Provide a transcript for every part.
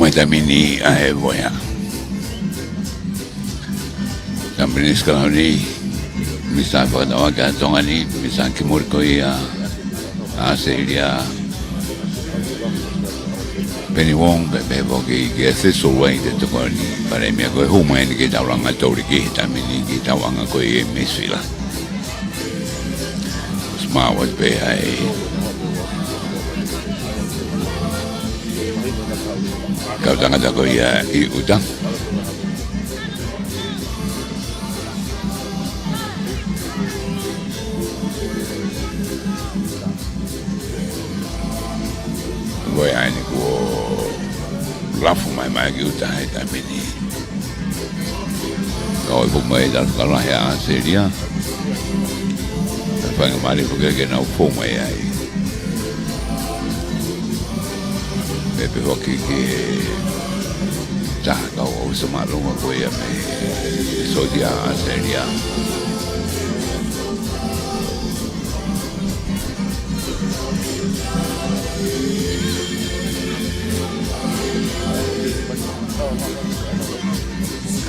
Moimoi tamini ai voia. Tamini sekarang misal pada waktu Tonga ni misal kimur koia Australia Penny Wong bebe bogi ke sesuai de Tonga ni para mi ko humai ni kita orang Touliki tamini kita orang ko Masefield. Semua wat be ai kau jangan jago ya udang. Boy, ini ko lafu mai utang itu mini. Kau ibu mai dalam kalau ya Australia, apa yang mari pergi ke nau fu mai ai. Bebe hoki ke dah kau semua rumah kau ya mai Saudi Australia.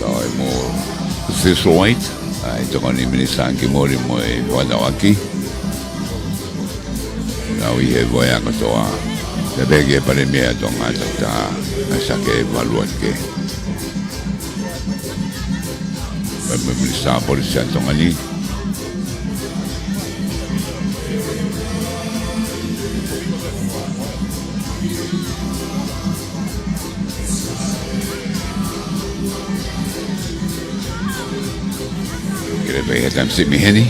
Kau mau sesuai, itu kan ini sangki Moimoi pada waktu. Kau ia boleh aku tahu. Sebagai premier Tongatapu, saya evaluat ke. Pemerintah polisi Tonga ni. Kira baik dalam sini ni.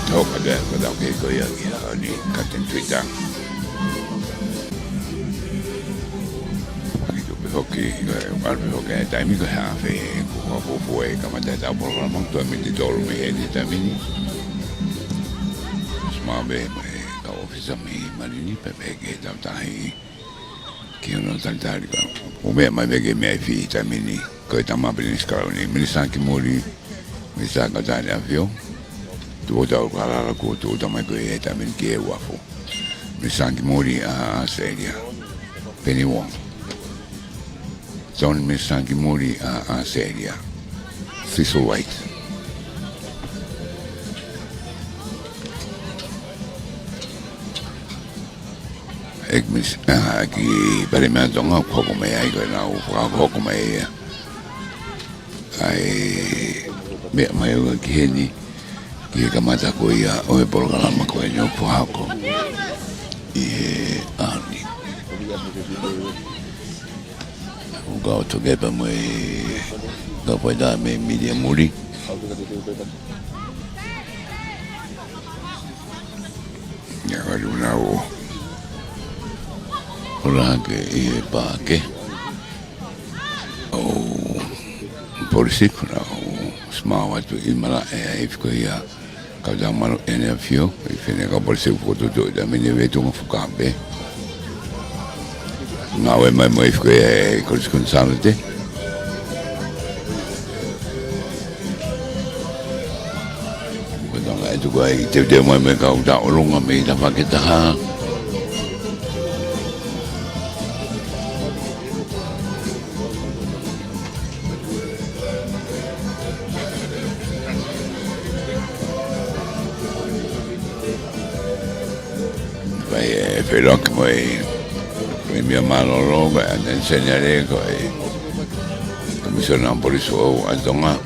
Tahu pada ke goya ni konten Twitter. Itu hoki, hoki. Tapi ko hafe, ko buat kama dah program tu ambil di dalam ni tapi semua kau office ni PPG dalam tahi. Kau nak tentang kau, mai bagi fi tapi ni kau tambah beli sekarang ni. Misal kimuri, misal kau tanya view. Tupouto'a Ulukalala ko mai ko e tamen ke wafu misangi mori a Australia Penny Wong son misangi mori a Australia Thistle White ek mis ki pare me Tonga ko mai ai ko na ko mai ai me mai ki ni Ia kamata ko ia o programa ko nyo Tuku'aho ani o go together mo go pwede me media muri ya wala na ora ke pa ke o polisi kuna smart watu imala ifiko ya kada malo NFO ifine ka polisi foto do da mini vetu ngafukambe nawe mai ifiko ya corresponsante quando la tu guai te de mai me ka uta olunga me da paketa però che poi il mio mano roba insegnare come sono un po' di suo a Tonga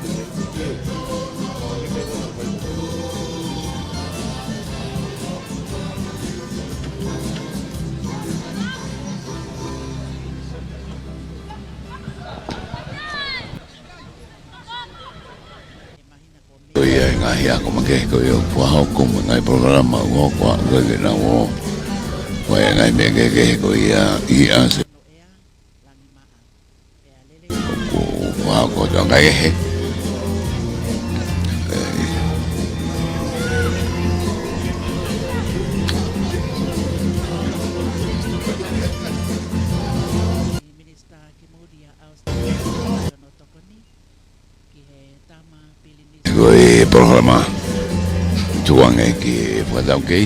ya como que yo puedo como en el programa o cuando que no voy a ir que ya y hace o Tonga que programa tuang que pada okey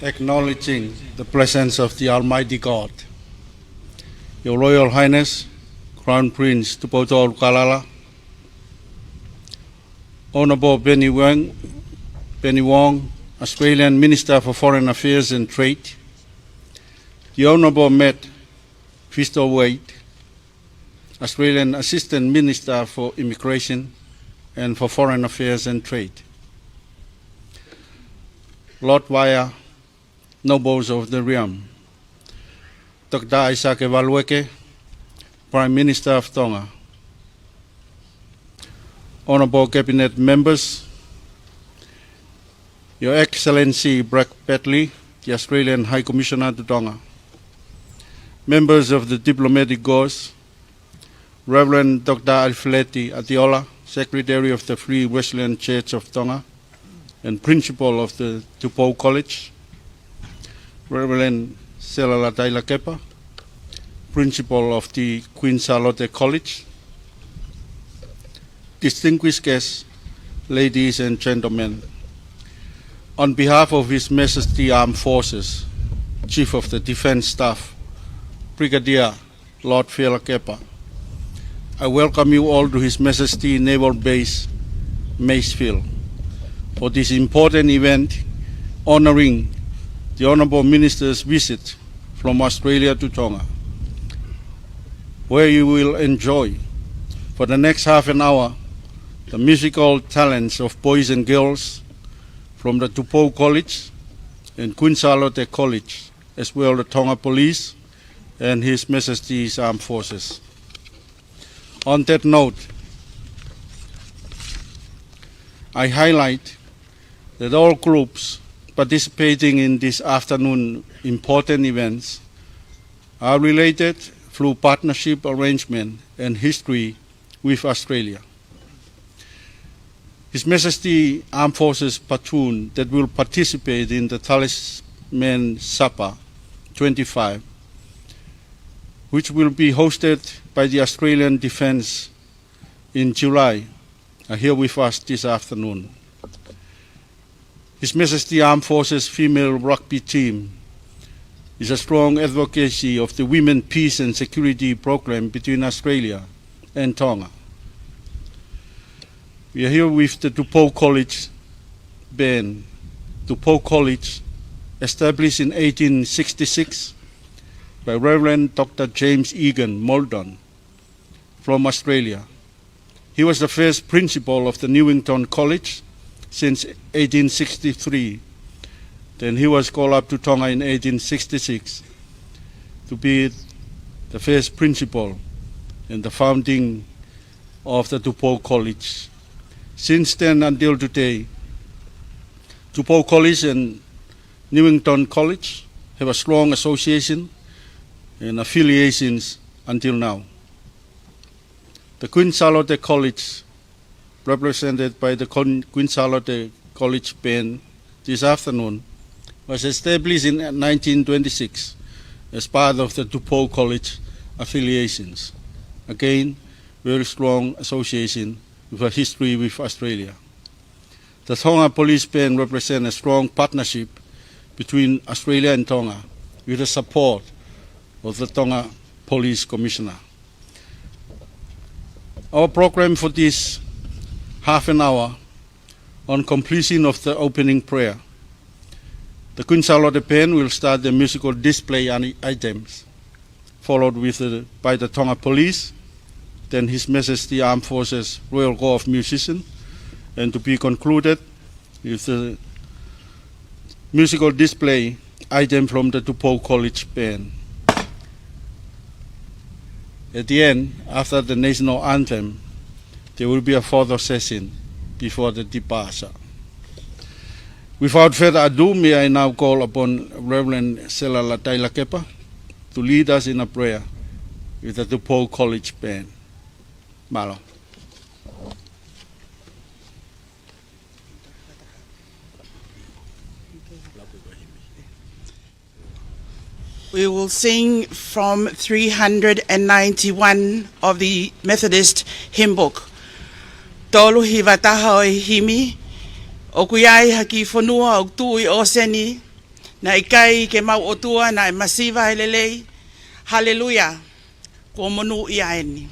acknowledging the presence of the Almighty God. Your Royal Highness, Crown Prince Tupouto'a Ulukalala, Honourable Benny Wong, Australian Minister for Foreign Affairs and Trade, the Honourable Matt Wade, Australian Assistant Minister for Immigration and for Foreign Affairs and Trade, Lord Waya, nobles of the realm, Dr. Isaac Evalueke, Prime Minister of Tonga, Honourable Cabinet Members, Your Excellency Bragg Petley, the Australian High Commissioner to Tonga, members of the diplomatic corps, Reverend Dr. Alfileti Atiola, Secretary of the Free Wesleyan Church of Tonga and Principal of the Tupouto'a College, Reverend Selala Taila Kepa, Principal of the Queen Charlotte College, distinguished guests, ladies and gentlemen, on behalf of His Majesty Armed Forces, Chief of the Defence Staff, Brigadier Lord Fela Kepa, I welcome you all to His Majesty Naval Base, Masefield, for this important event honouring the Honourable Minister's visit from Australia to Tonga, where you will enjoy for the next half an hour the musical talents of boys and girls from the Tupouto'a College and Queen Charlotte College, as well as the Tonga Police and His Majesty's Armed Forces. On that note, I highlight that all groups participating in this afternoon important events are related through partnership arrangement and history with Australia. His Majesty Armed Forces platoon that will participate in the Talisman Supper 25, which will be hosted by the Australian Defence in July, are here with us this afternoon. His Majesty Armed Forces female rugby team is a strong advocacy of the Women Peace and Security Program between Australia and Tonga. We are here with the Tupouto'a College band. Tupouto'a College, established in 1866 by Reverend Dr. James Egan Moldon from Australia. He was the first principal of the Newington College since 1863. Then he was called up to Tonga in 1866 to be the first principal and the founding of the Tupouto'a College. Since then until today, Tupouto'a College and Newington College have a strong association and affiliations until now. The Queen Charlotte College, represented by the Queen Charlotte College band this afternoon, was established in 1926 as part of the Tupouto'a College affiliations. Again, very strong association with a history with Australia. The Tonga Police Band represents a strong partnership between Australia and Tonga with the support of the Tonga Police Commissioner. Our program for this half an hour, on completion of the opening prayer, the Queen Charlotte Band will start the musical display items, followed by the Tonga Police, then His Majesty Armed Forces Royal Corps of Musicians, and to be concluded with the musical display item from the Tupouto'a College Band. At the end, after the national anthem, there will be a photo session before the departure. Without further ado, may I now call upon Reverend Selala Taila Kepa to lead us in a prayer with the Tupouto'a College Band. Malo. We will sing from 391 of the Methodist hymn book. Tolu hivataha o himi, o kuyai haki whanua o tui o seni, Na ikai ke mau otua na e masiva helelei. Hallelujah. Ko monu ia eni.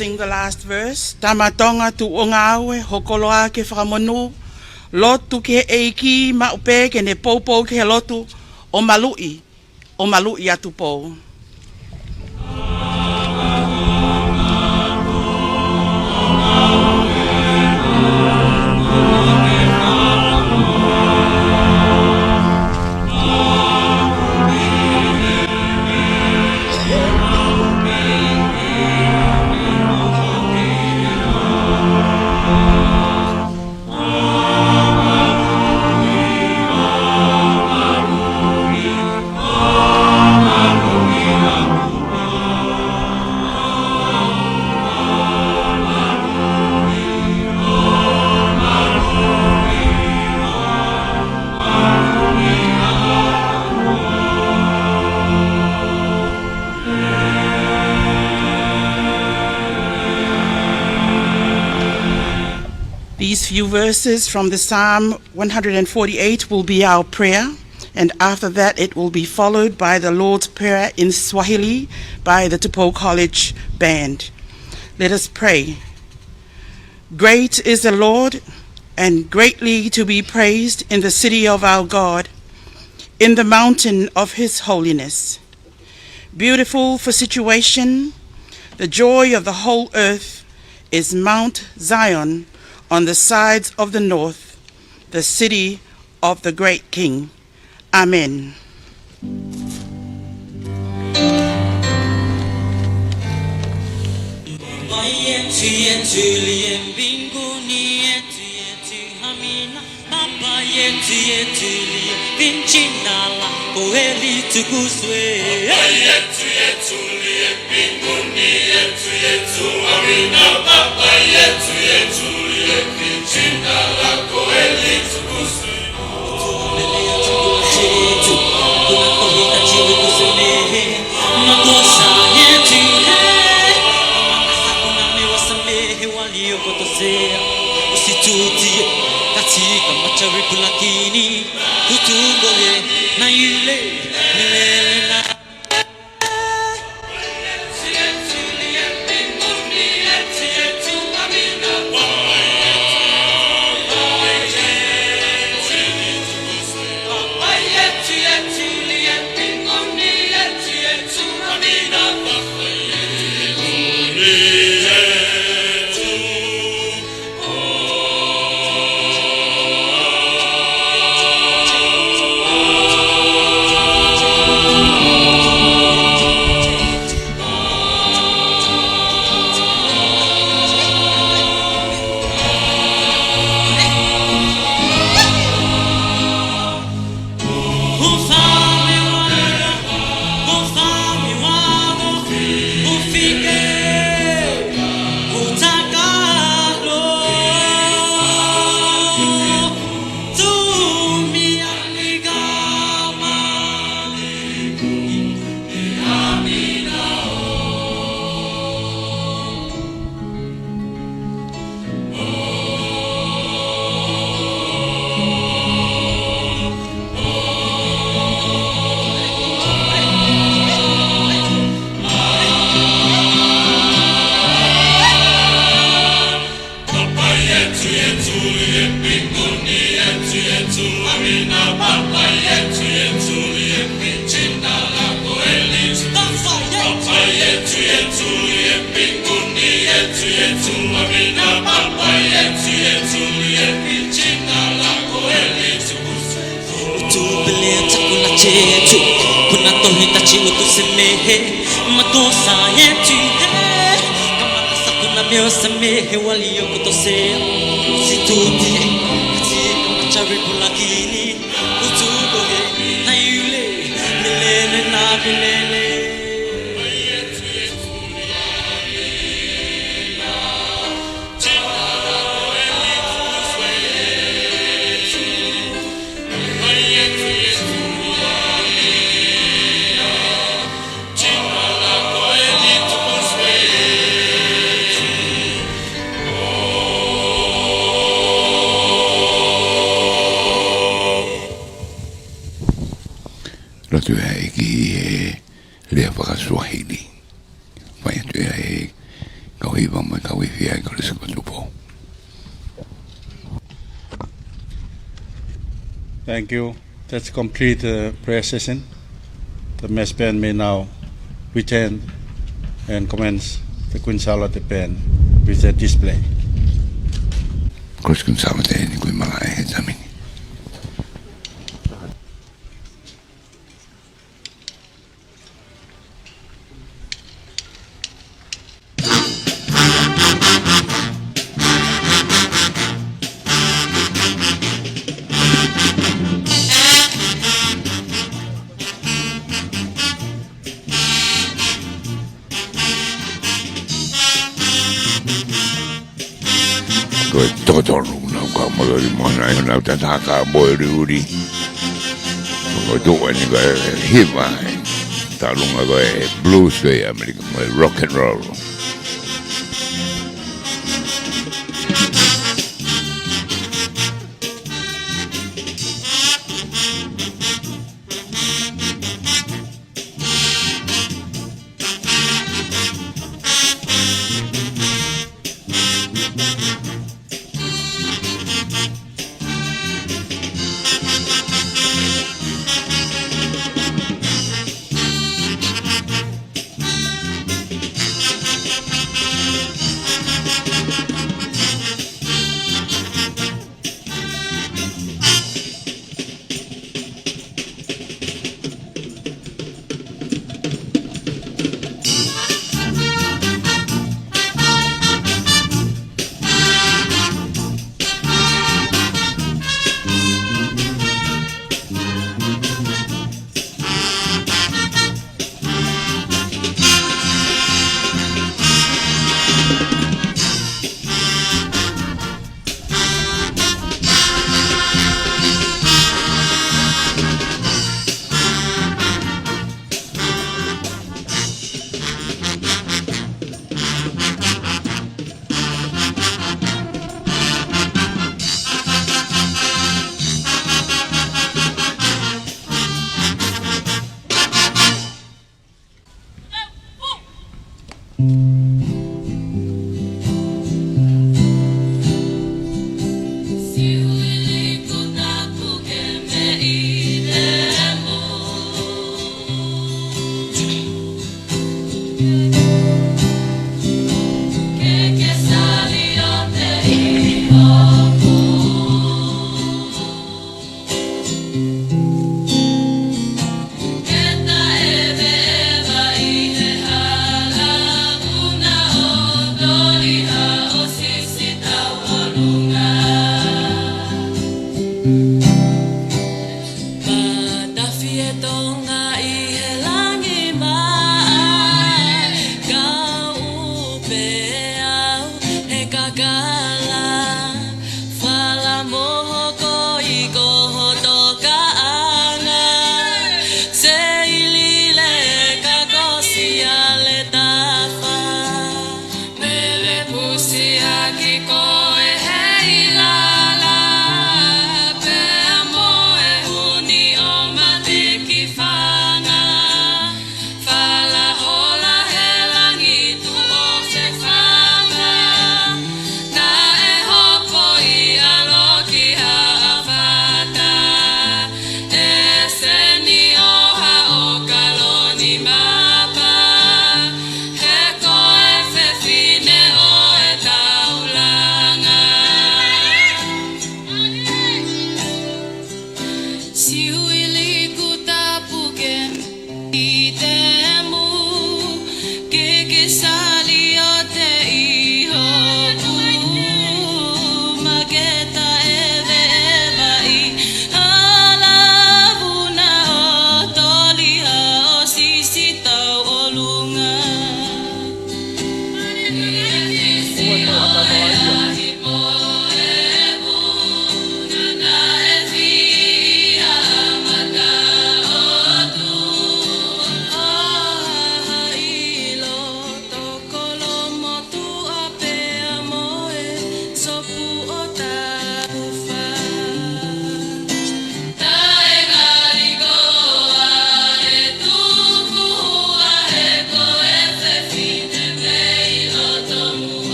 Sing the last verse. Tamatonga tu ongawe hokoloa ke whakamonu. Lotu ke eiki maupe ke ne poupou ke lotu o malui atu pou. These few verses from the Psalm 148 will be our prayer, and after that it will be followed by the Lord's Prayer in Swahili by the Tupouto'a College Band. Let us pray. Great is the Lord, and greatly to be praised in the city of our God, in the mountain of his holiness. Beautiful for situation, the joy of the whole earth is Mount Zion, on the sides of the north, the city of the great King. Amen. Yetu, Amina. Chingu tu semehe makosa yetu kama sakuna meo semehe waliokutosea usitudie katika majaribu lakini utuokoe na yule milele na milele. Latu e ki lea Swahili. Vai tu e kauhiwa mai kauhifia e kalisa katupo. Thank you. That's complete the prayer session. The mass band may now return and commence the Kunsala the band with the display. Kus kunsala te ni kui malai he tamini. Totoru na ka modori mona e na taka boiri uri ko to ni ga hiva talunga ga blues ga America rock and roll.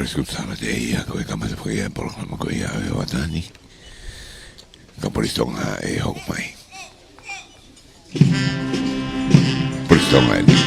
Preskutsala te ia koe kamata koe ia poloklama koe ia e watani. Ka polistonga e hoku mai. Polistonga e ni.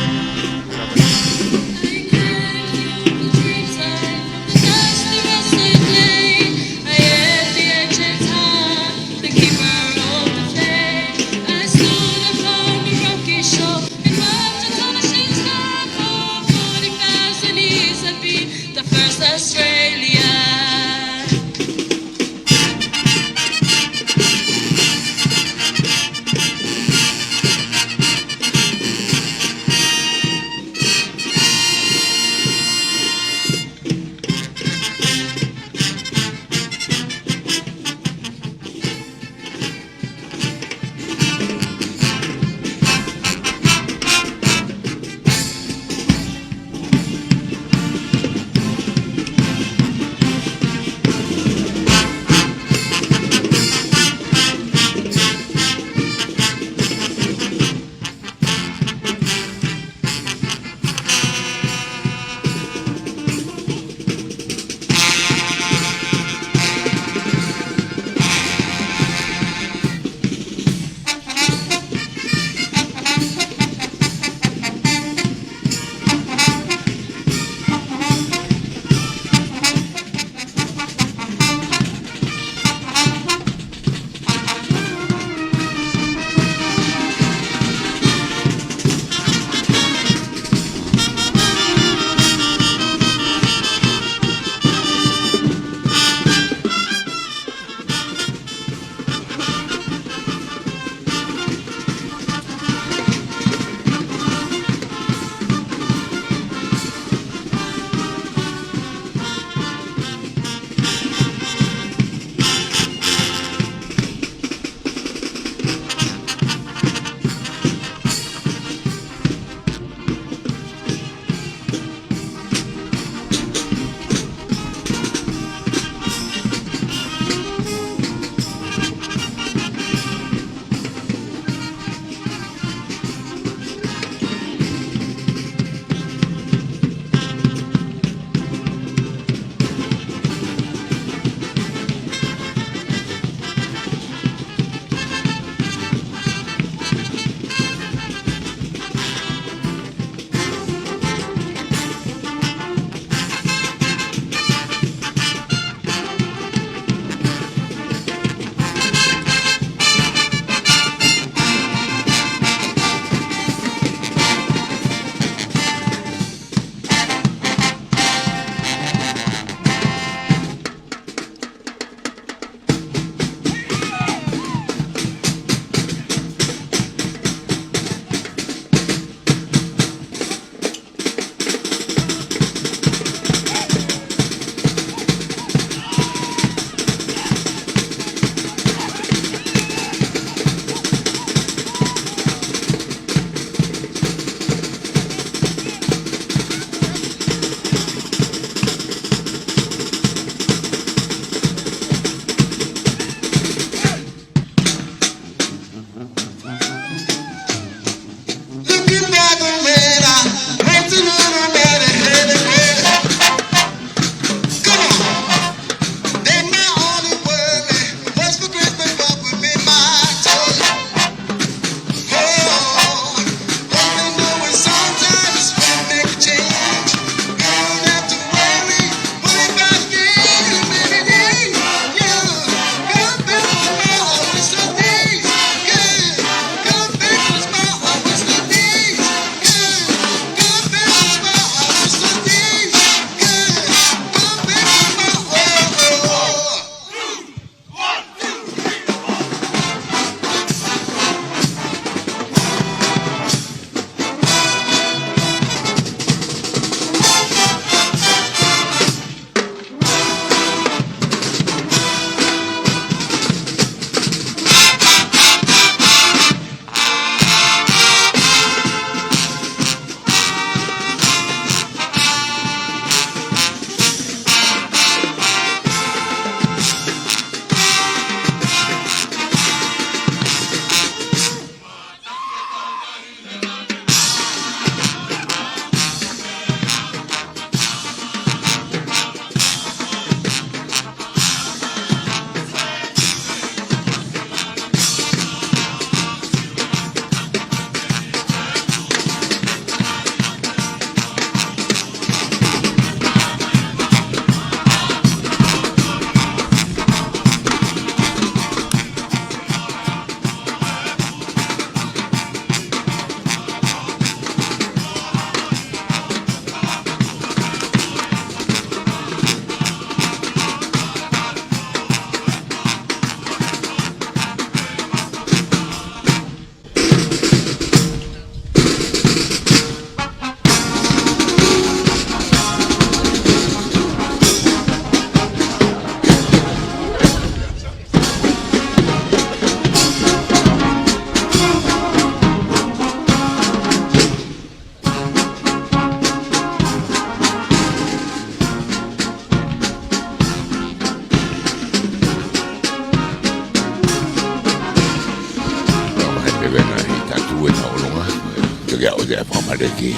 dia pamareke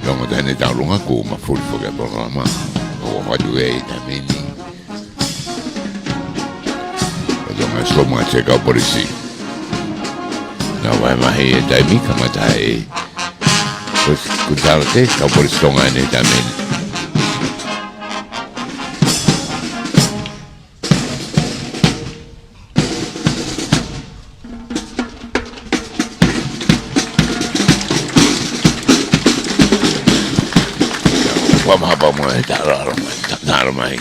longo tane ta lunga ko ma fuli fo ke programa o ma due tamini do ma sto ma cheka por isi na vai ma he dai mi kama tai pues kutarte ka por stonga ne tamini Apa mau tak mai.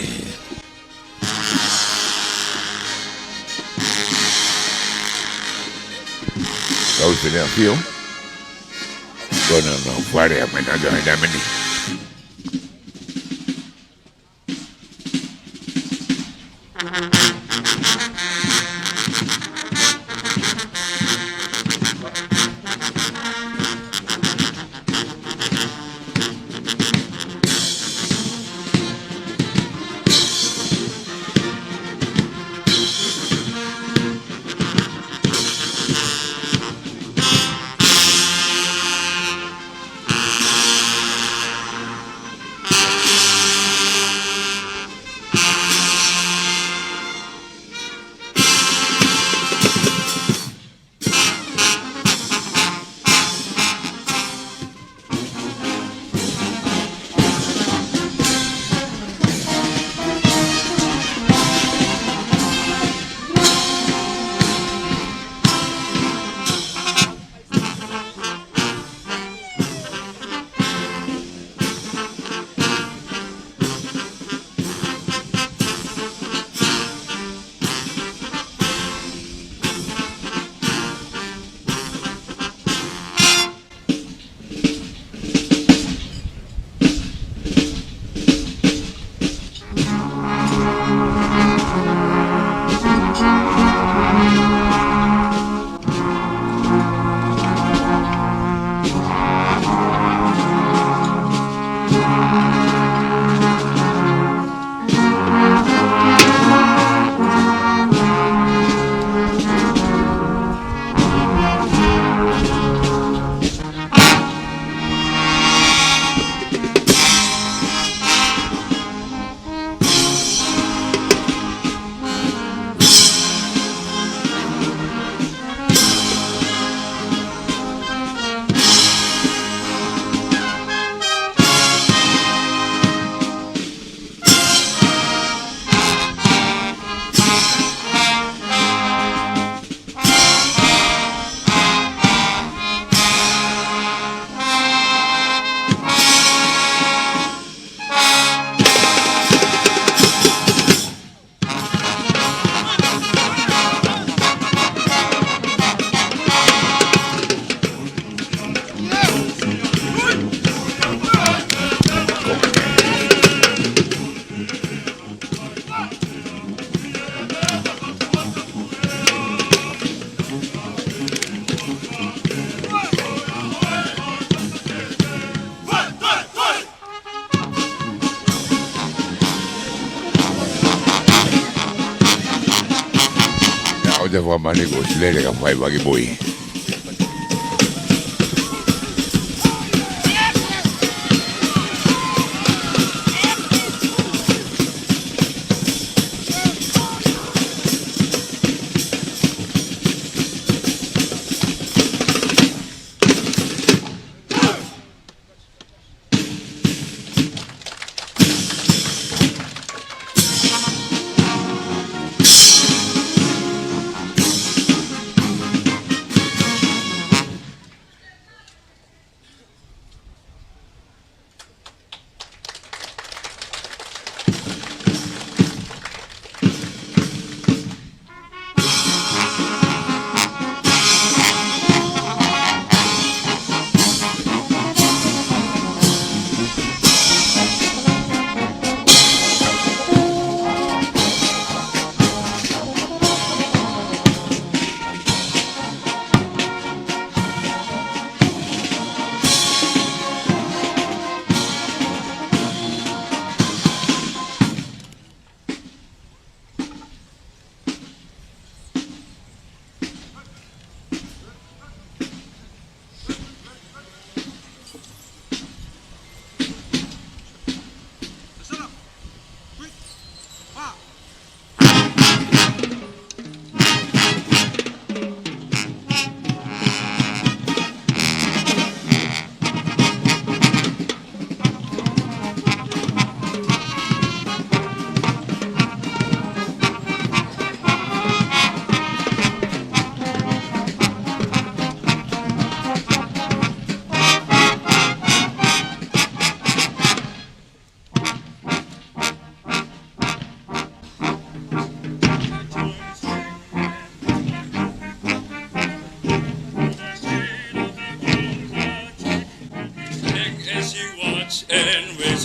Kau sudah film? Kau nak fare apa nak ada mana? de forma negociar que faz bagi boy.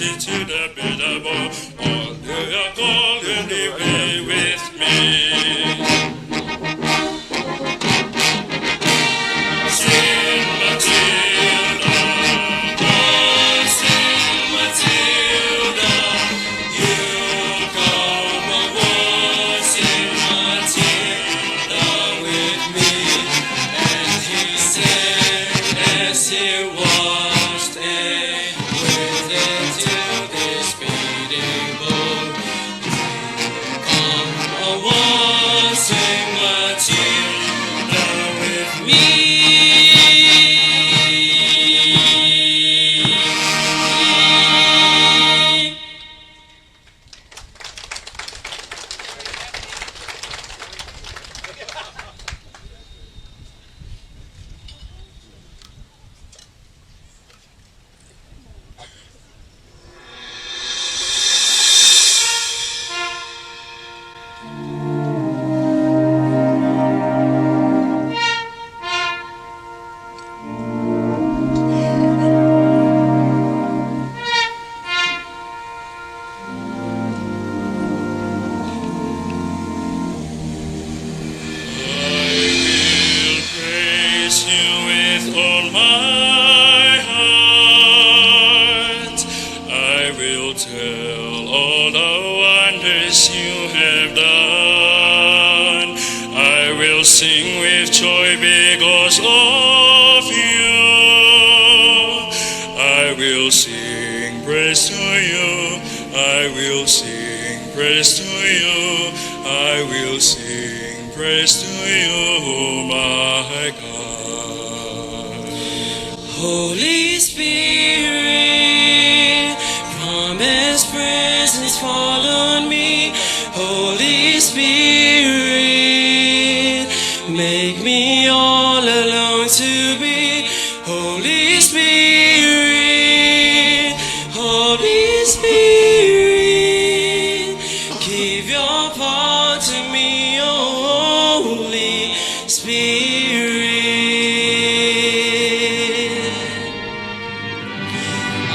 roses to the bitter bowl. All the golden away with me. Sing Matilda, oh sing Matilda, you come on, sing Matilda with me. And he said as he washed and with into this beating bowl, come on, sing Matilda with me. Praise you with all my heart. I will tell all the wonders you have done. I will sing with joy because of you. I will sing praise to you. I will sing praise to you. I will sing praise to you, my God. Holy Spirit, promise presence fall on me. Holy Spirit, make me all alone to be. Holy Spirit, Holy Spirit, give your power to me, oh Holy Spirit.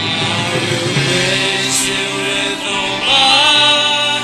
I will praise you with all my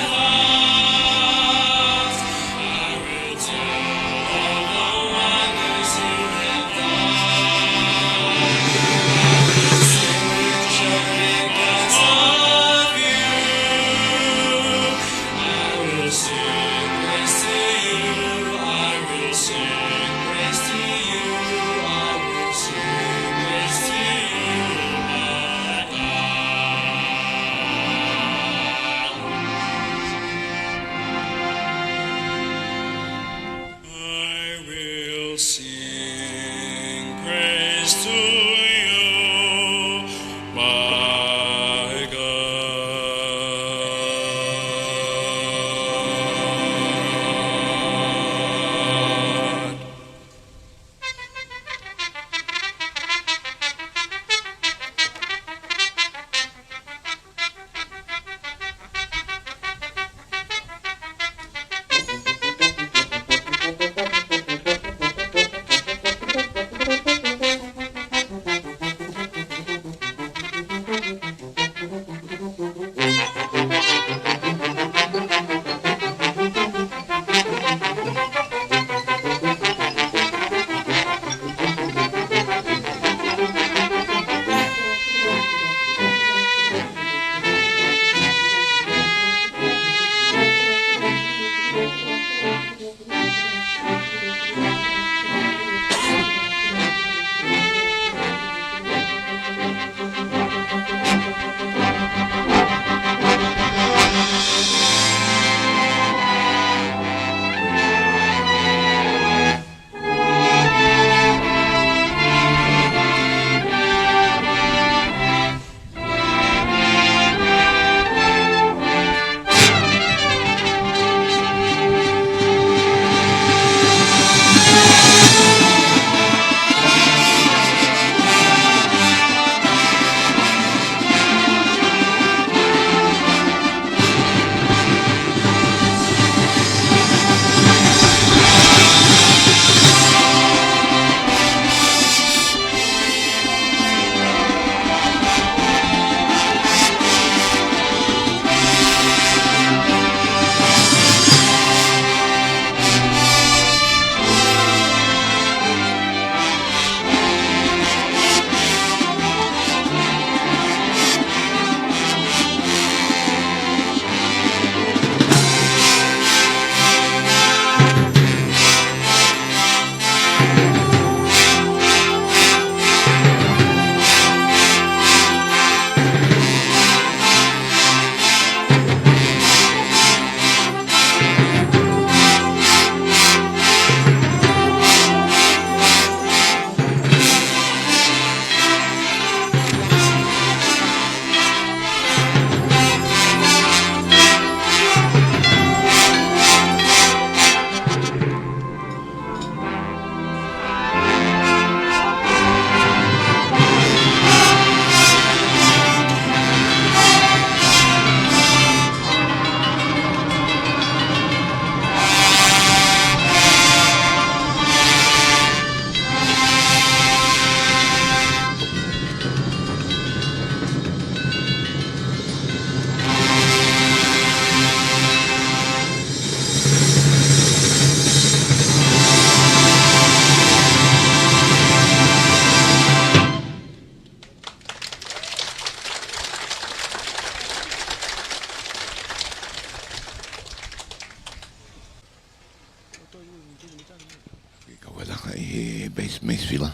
he base Masefield.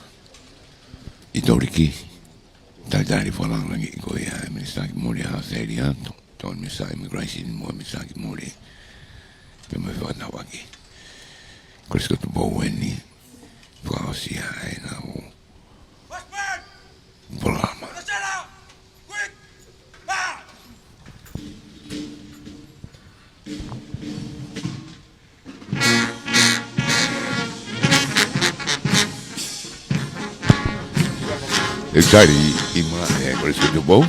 I Touliki. Talitali whalang langi I ko ia minister ki mori a area. Ton minister immigration mo minister ki mori. Pe mai whana waki. Krisko tu bo weni. Whakaosi ai na o. Polama. Excited ima Krisko tu bo.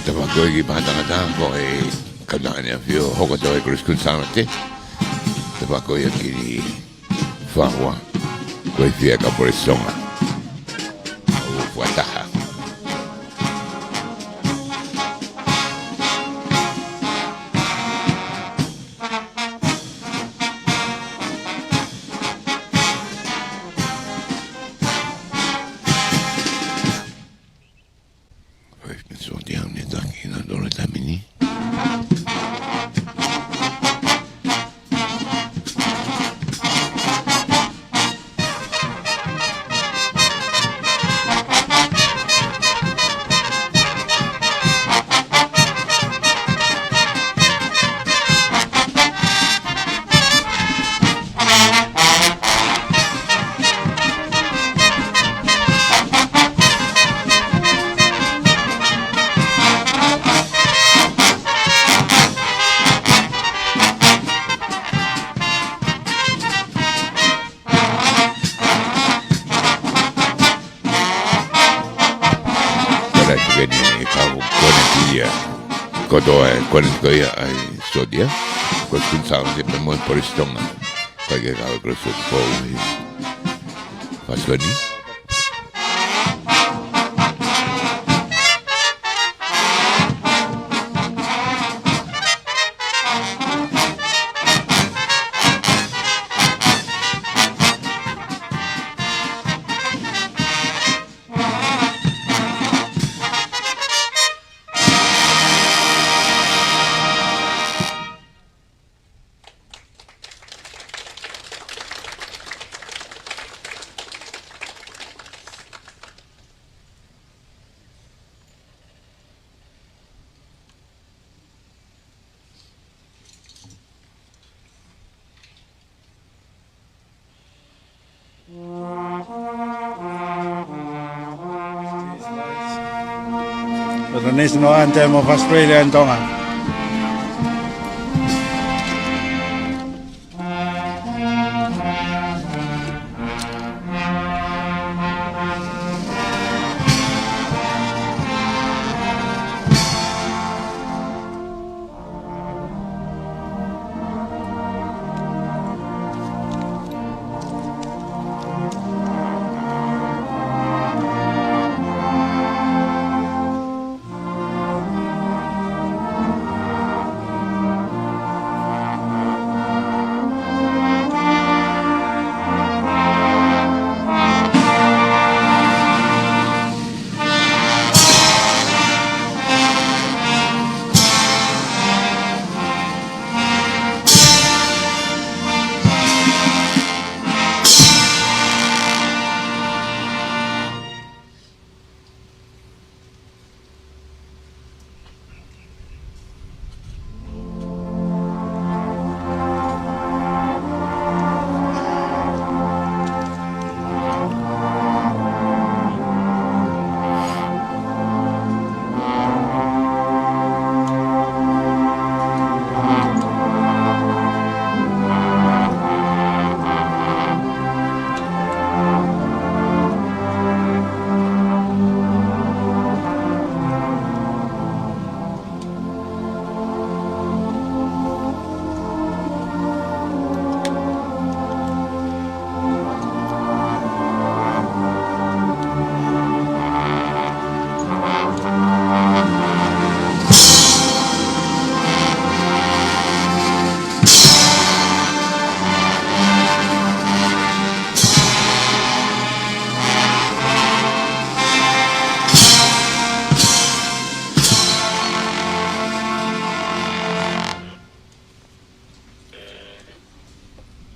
Tama ko i patangata ko e kadanya fio hokoto e Krisko sanate. Tama ko i kini fawa ko i fia ka por songa. O wataha. Con el ai sodia, con pensavo sempre molto por istonga, perché avevo grosso po' fasoni. The national anthem of Australia and Tonga.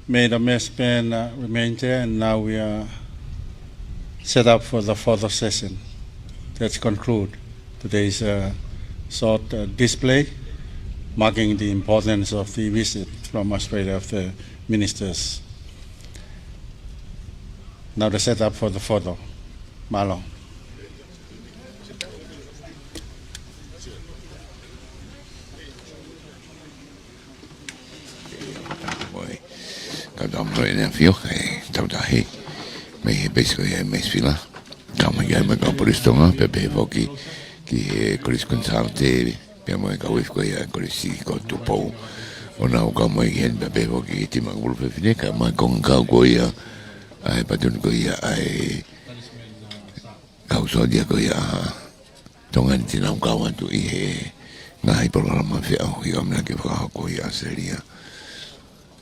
May the mass band remain there, and now we are set up for the photo session. Let's conclude today's short display, marking the importance of the visit from Australia of the ministers. Now the setup for the photo. Malo. Kadam no ina fio e Tautahi me basically e Masefield kama ia me ka Tonga pe foki ki kolis consulte pe mo ka wif ko ia kolisi ko Tupouto'a ona o ka mo ia pe foki ti ma gulu pe fine ka ma kon ka ko ia ai patun ko ia ai ka so dia ko ia Tonga ti na ka wa tu i ngai programa fe o ia me ke fa ko ia seria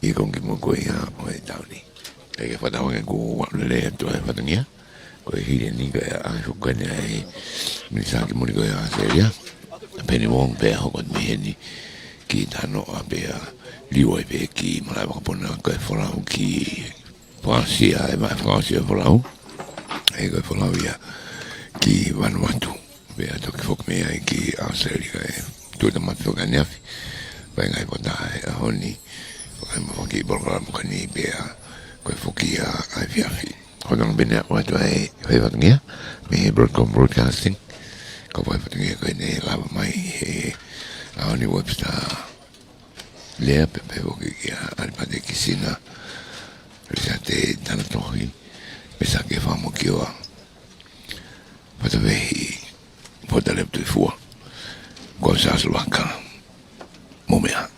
i con che mo coi a poi tauni perché fa da ko le to fa tania ko hi ni ga a su ko ne mi sa che mo ko a seria per Wong pe ho ko mi ni ki ta no a be a lioi pe ki ma la ko pona ko fa la ki Francia e ma Francia fa la e ko fa la via ki Vanuatu be a to che fo me ai ki a seria e tu da ma to ga ne afi venga e pota e honi Foki BroadCom kani bea ko foki ai viafi. Hono bene wa to ai hevangia me BroadCom broadcasting ko vai fatingia ko ne la mai e ani webstar le pe foki ya al pade kisina risate tan tohi pesa ke famo kiwa pata vehi pota le tu fu ko sa sulaka momea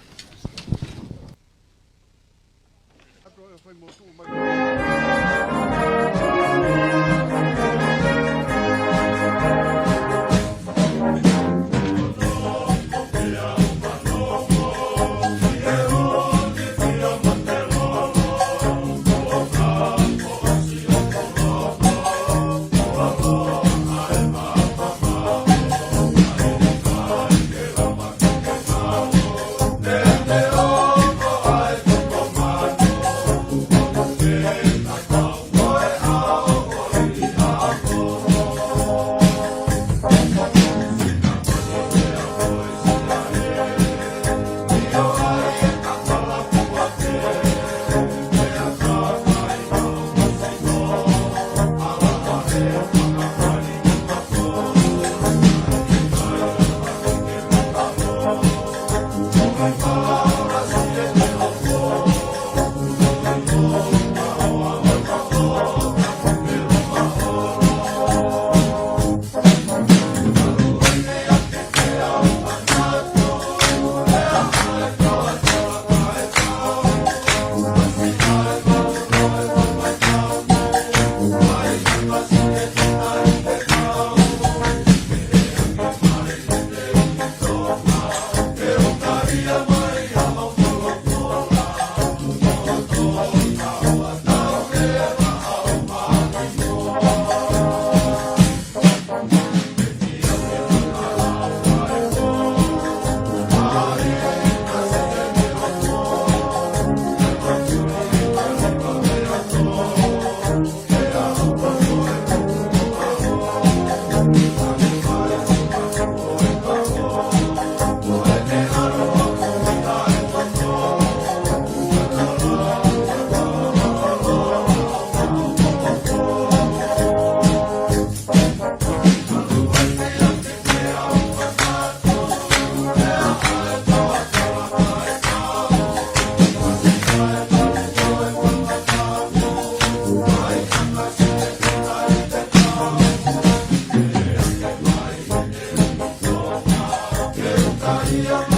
Maria.